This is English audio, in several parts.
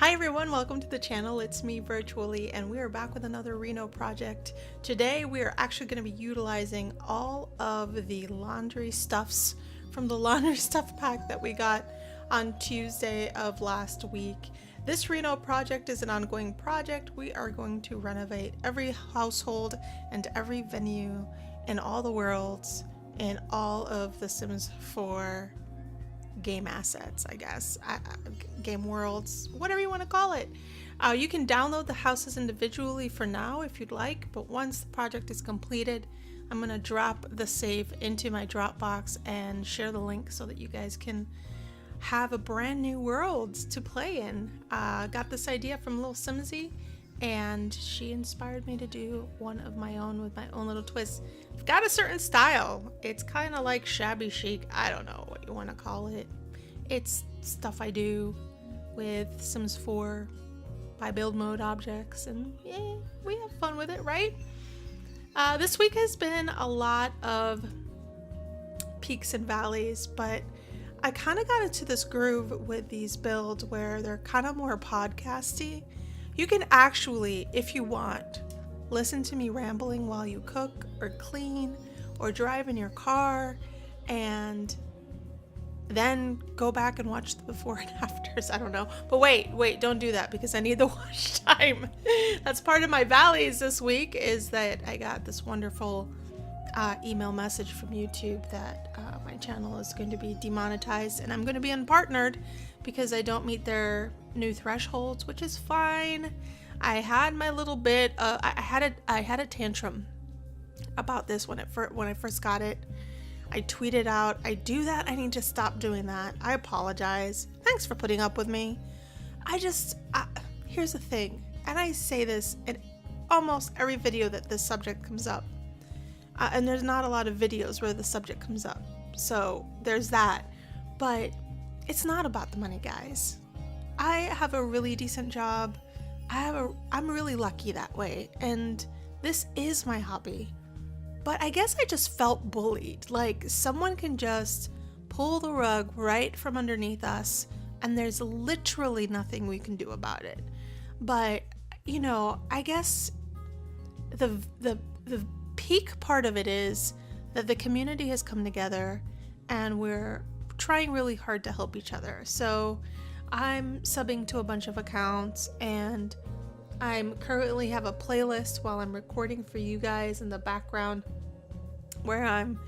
Hi everyone, welcome to the channel. It's me, VirtuaLee, and we are back with another Reno project. Today we are actually going to be utilizing all of the laundry stuffs from the laundry stuff pack that we got on Tuesday of last week. This Reno project is an ongoing project. We are going to renovate every household and every venue in all the worlds in all of the Sims 4 game assets, I guess, game worlds, whatever you want to call it. You can download the houses individually for now if you'd like, but once the project is completed, I'm going to drop the save into my Dropbox and share the link so that you guys can have a brand new world to play in. Got this idea from Little Simsy, and she inspired me to do one of my own with my own little twist. I've got a certain style. It's kind of like shabby chic. I don't know what you want to call it. It's stuff I do with Sims 4 by build mode objects, and yeah, we have fun with it, right? This week has been a lot of peaks and valleys, but I kind of got into this groove with these builds where they're kind of more podcasty. You can actually, if you want, listen to me rambling while you cook or clean or drive in your car, and then go back and watch the before and afters. I don't know. But wait, don't do that because I need the watch time. That's part of my valleys this week, is that I got this wonderful email message from YouTube that my channel is going to be demonetized and I'm going to be unpartnered because I don't meet their new thresholds, which is fine. I had my little bit. I had a tantrum about this when I first got it. I tweeted out, I do that. I need to stop doing that. I apologize. Thanks for putting up with me. Here's the thing, and I say this in almost every video that this subject comes up. And there's not a lot of videos where the subject comes up. So there's that. But it's not about the money, guys. I have a really decent job. I'm really lucky that way. And this is my hobby. But I guess I just felt bullied. Like someone can just pull the rug right from underneath us and there's literally nothing we can do about it. But, you know, I guess the peak part of it is that the community has come together and we're trying really hard to help each other. So I'm subbing to a bunch of accounts, and I'm currently have a playlist while I'm recording for you guys in the background where I'm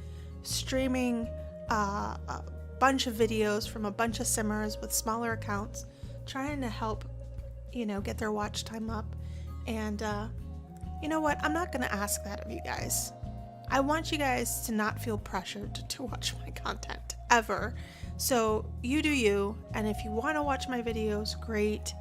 streaming a bunch of videos from a bunch of simmers with smaller accounts, trying to help, you know, get their watch time up. And you know what? I'm not going to ask that of you guys. I want you guys to not feel pressured to watch my content, ever. So you do you, and if you want to watch my videos, great.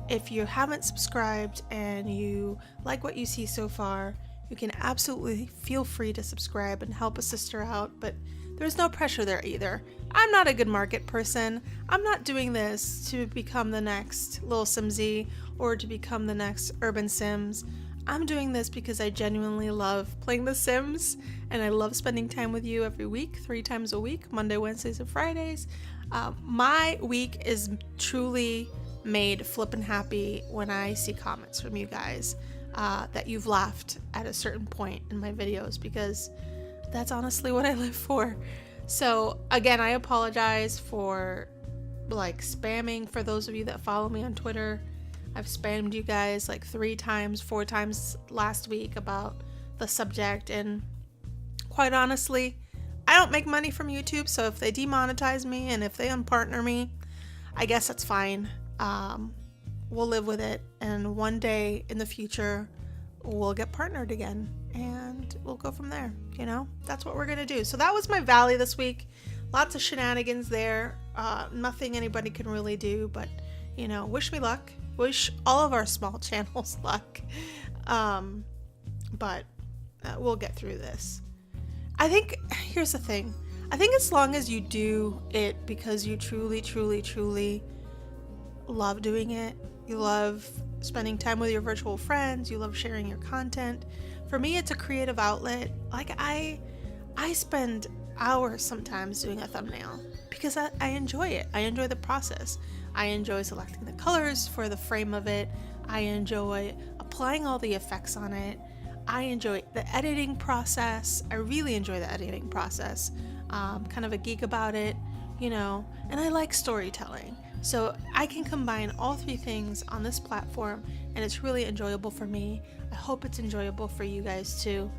If you haven't subscribed and you like what you see so far, you can absolutely feel free to subscribe and help a sister out, but there's no pressure there either. I'm not a good market person. I'm not doing this to become the next Little Simsy or to become the next Urban Sims. I'm doing this because I genuinely love playing The Sims, and I love spending time with you every week, 3 times a week, Monday, Wednesdays, and Fridays. My week is truly made flippin' happy when I see comments from you guys that you've laughed at a certain point in my videos, because that's honestly what I live for. So again, I apologize for like spamming. For those of you that follow me on Twitter, I've spammed you guys like 3 times, 4 times last week about the subject, and quite honestly, I don't make money from YouTube, so if they demonetize me and if they unpartner me, I guess that's fine. We'll live with it, and one day in the future, we'll get partnered again, and we'll go from there, you know? That's what we're gonna do. So that was my valley this week. Lots of shenanigans there. Nothing anybody can really do, but, you know, wish me luck. Wish all of our small channels luck. But we'll get through this. I think, here's the thing. I think as long as you do it because you truly, truly, truly love doing it, you love spending time with your virtual friends, you love sharing your content. For me, it's a creative outlet. Like I spend hours sometimes doing a thumbnail because I enjoy it. I enjoy the process. I enjoy selecting the colors for the frame of it. I enjoy applying all the effects on it. I enjoy the editing process. I really enjoy the editing process. Kind of a geek about it, and I like storytelling. So I can combine all three things on this platform, and it's really enjoyable for me. I hope it's enjoyable for you guys too.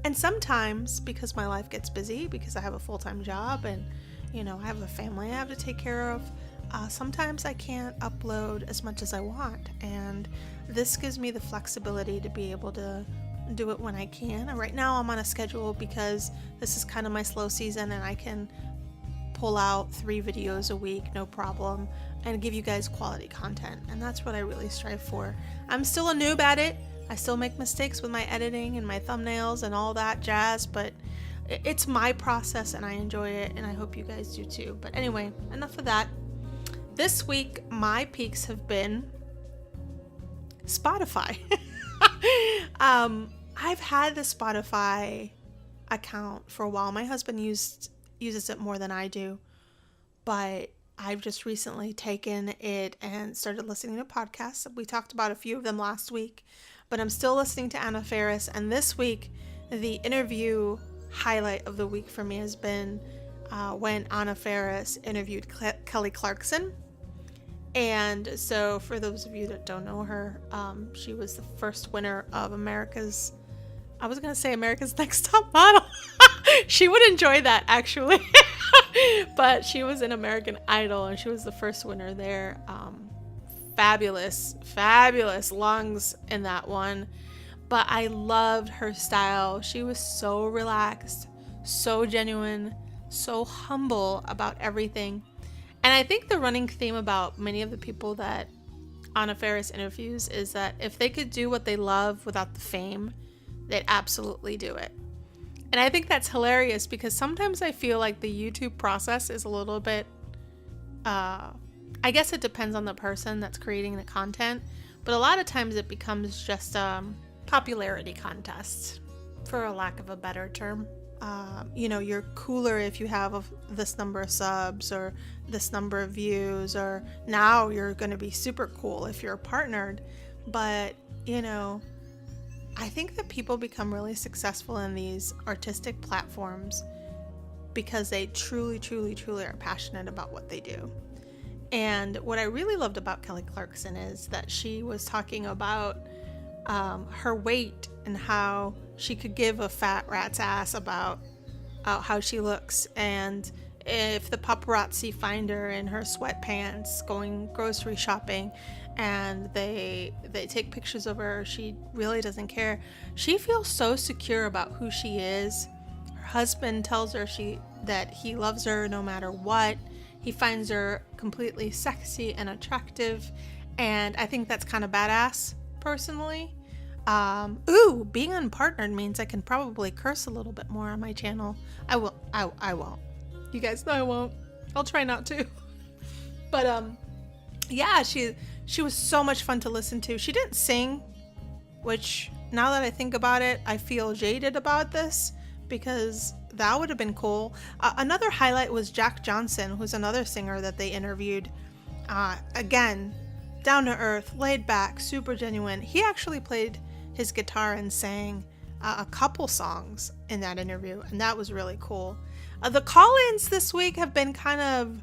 And sometimes, because my life gets busy, because I have a full-time job and, I have a family I have to take care of, sometimes I can't upload as much as I want. And this gives me the flexibility to be able to do it when I can. And right now I'm on a schedule because this is kind of my slow season, and I can pull out 3 videos a week, no problem, and give you guys quality content. And that's what I really strive for. I'm still a noob at it. I still make mistakes with my editing and my thumbnails and all that jazz, but it's my process and I enjoy it, and I hope you guys do too. But anyway, enough of that. This week, my peaks have been Spotify. I've had the Spotify account for a while. My husband uses it more than I do, but I've just recently taken it and started listening to podcasts. We talked about a few of them last week, but I'm still listening to Anna Faris. And this week, the interview highlight of the week for me has been when Anna Faris interviewed Kelly Clarkson. And so for those of you that don't know her, she was the first winner of America's Next Top Model. She would enjoy that, actually. But she was in American Idol, and she was the first winner there. Fabulous lungs in that one. But I loved her style. She was so relaxed, so genuine, so humble about everything. And I think the running theme about many of the people that Anna Faris interviews is that if they could do what they love without the fame, they'd absolutely do it. And I think that's hilarious, because sometimes I feel like the YouTube process is a little bit, I guess it depends on the person that's creating the content, but a lot of times it becomes just a popularity contest, for a lack of a better term. You're cooler if you have this number of subs or this number of views, or now you're going to be super cool if you're partnered. But, I think that people become really successful in these artistic platforms because they truly, truly, truly are passionate about what they do. And what I really loved about Kelly Clarkson is that she was talking about her weight and how she could give a fat rat's ass about how she looks. And if the paparazzi find her in her sweatpants going grocery shopping and they take pictures of her, she really doesn't care. She feels so secure about who she is. Her husband tells her that he loves her no matter what. He finds her completely sexy and attractive, and I think that's kind of badass, personally. Being unpartnered means I can probably curse a little bit more on my channel. I won't. You guys know I won't. I'll try not to. But yeah, she was so much fun to listen to. She didn't sing, which, now that I think about it, I feel jaded about this, because that would have been cool. Another highlight was Jack Johnson, who's another singer that they interviewed. Again, down to earth, laid back, super genuine. He actually played his guitar and sang a couple songs in that interview, and that was really cool. The call-ins this week have been kind of,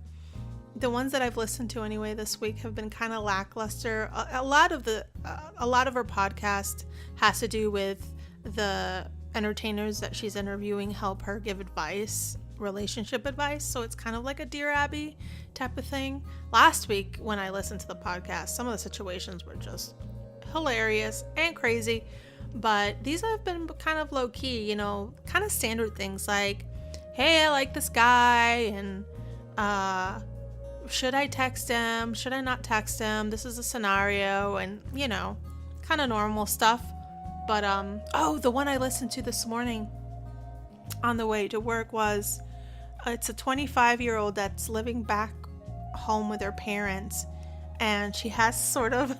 the ones that I've listened to anyway this week have been kind of lackluster. A lot of her podcast has to do with the entertainers that she's interviewing help her give advice, relationship advice. So it's kind of like a Dear Abby type of thing. Last week when I listened to the podcast, some of the situations were just hilarious and crazy, but these have been kind of low key, kind of standard things like, hey, I like this guy, and should I text him? Should I not text him? This is a scenario, and kind of normal stuff. But the one I listened to this morning on the way to work was, it's a 25-year-old that's living back home with her parents, and she has sort of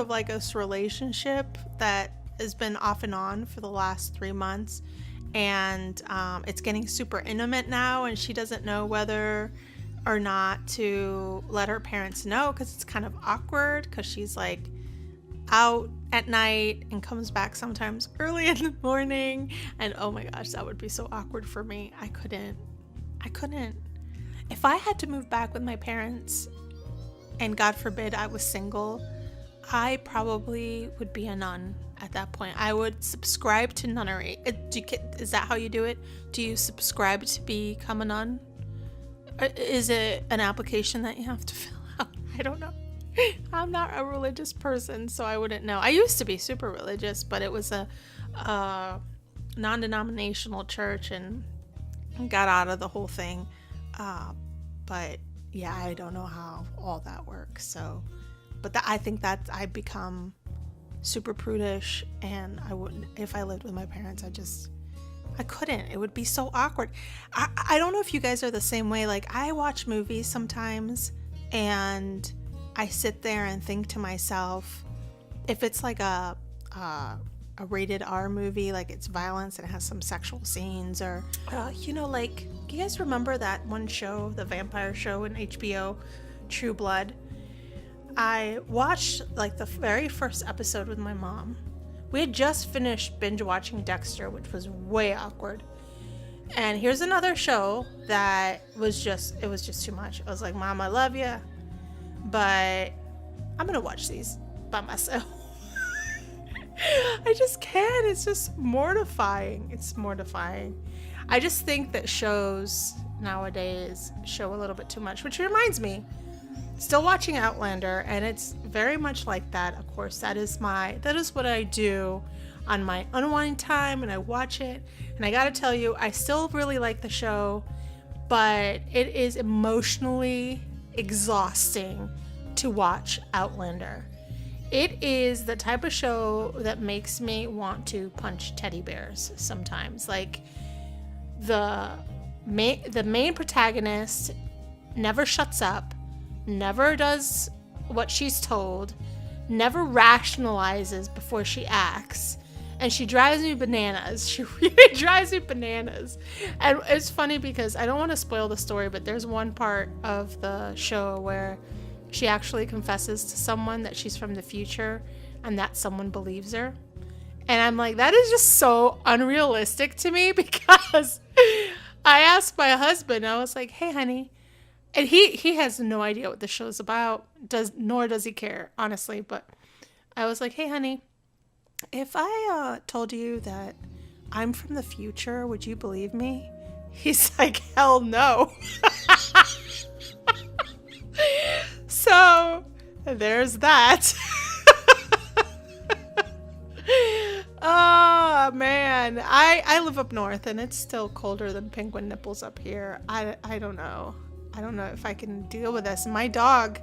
like this relationship that has been off and on for the last 3 months, and it's getting super intimate now, and she doesn't know whether or not to let her parents know, because it's kind of awkward, because she's like out at night and comes back sometimes early in the morning, and oh my gosh, that would be so awkward for me. I couldn't. If I had to move back with my parents, and God forbid I was single, I probably would be a nun at that point. I would subscribe to nunnery. Is that how you do it? Do you subscribe to become a nun? Is it an application that you have to fill out? I don't know. I'm not a religious person, so I wouldn't know. I used to be super religious, but it was a non-denominational church, and got out of the whole thing. But yeah, I don't know how all that works. So, but I think that I'd become super prudish, and I wouldn't, if I lived with my parents, I couldn't. It would be so awkward. I don't know if you guys are the same way. Like, I watch movies sometimes, and I sit there and think to myself, if it's like a rated R movie, like it's violence and it has some sexual scenes, or like, you guys remember that one show, the vampire show in HBO, True Blood? I watched like the very first episode with my mom. We had just finished binge watching Dexter, which was way awkward. And here's another show that was just too much. I was like, Mom, I love you, but I'm gonna watch these by myself. I just can't. It's just mortifying. It's mortifying. I just think that shows nowadays show a little bit too much, which reminds me, still watching Outlander, and it's very much like that. Of course, that is what I do on my unwind time, and I watch it. And I gotta tell you, I still really like the show, but it is emotionally exhausting to watch Outlander. It is the type of show that makes me want to punch teddy bears sometimes. Like, the main protagonist never shuts up, never does what she's told, never rationalizes before she acts, and she drives me bananas. She really drives me bananas. And it's funny because I don't want to spoil the story, but there's one part of the show where she actually confesses to someone that she's from the future, and that someone believes her. And I'm like, that is just so unrealistic to me, because I asked my husband, I was like, hey, honey, and he has no idea what the show's about, nor does he care, honestly. But I was like, hey, honey, if I told you that I'm from the future, would you believe me? He's like, hell no. So there's that. Oh man, I live up north, and it's still colder than penguin nipples up here. I don't know. I don't know if I can deal with this. My dog,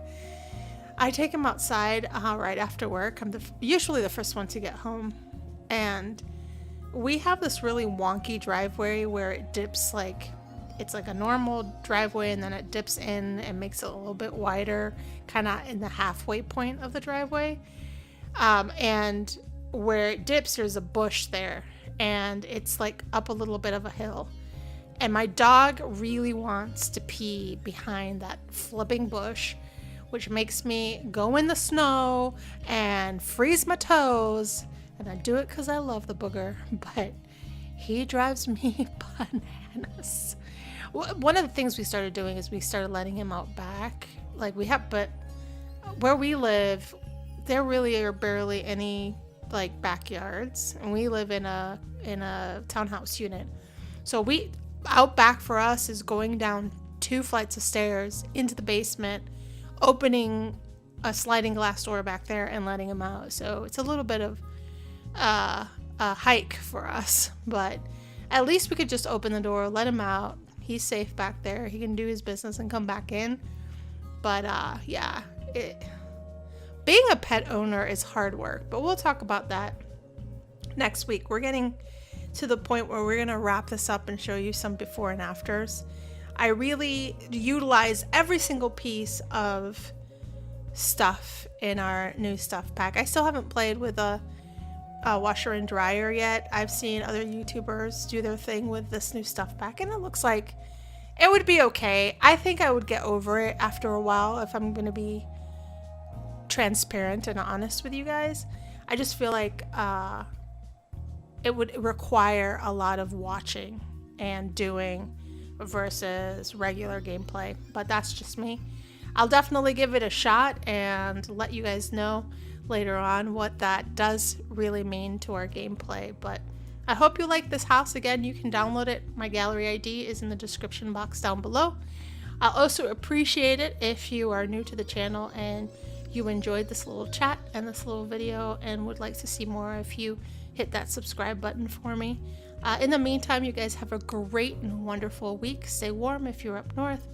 I take him outside right after work. I'm usually the first one to get home, and we have this really wonky driveway where it dips, like it's like a normal driveway, and then it dips in and makes it a little bit wider, kind of in the halfway point of the driveway. And where it dips, there's a bush there, and it's like up a little bit of a hill. And my dog really wants to pee behind that flipping bush, which makes me go in the snow and freeze my toes. And I do it because I love the booger, but he drives me bananas. One of the things we started doing is we started letting him out back. Like, but where we live, there really are barely any like backyards, and we live in a townhouse unit. So out back for us is going down 2 flights of stairs into the basement, opening a sliding glass door back there, and letting him out. So it's a little bit of a hike for us, but at least we could just open the door, let him out. He's safe back there. He can do his business and come back in. But yeah, being a pet owner is hard work, but we'll talk about that next week. We're getting to the point where we're going to wrap this up and show you some before and afters. I really utilize every single piece of stuff in our new stuff pack. I still haven't played with washer and dryer yet. I've seen other YouTubers do their thing with this new stuff back, and it looks like it would be okay. I think I would get over it after a while, if I'm gonna be transparent and honest with you guys. I just feel like it would require a lot of watching and doing versus regular gameplay, but that's just me. I'll definitely give it a shot and let you guys know later on what that does really mean to our gameplay. But I hope you like this house. Again, you can download it. My gallery ID is in the description box down below. I'll also appreciate it if you are new to the channel and you enjoyed this little chat and this little video and would like to see more. If you hit that subscribe button for me. In the meantime, you guys have a great and wonderful week. Stay warm if you're up north.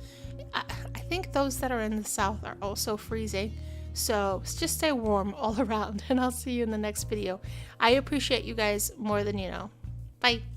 I think those that are in the south are also freezing. So just stay warm all around, and I'll see you in the next video. I appreciate you guys more than you know. Bye.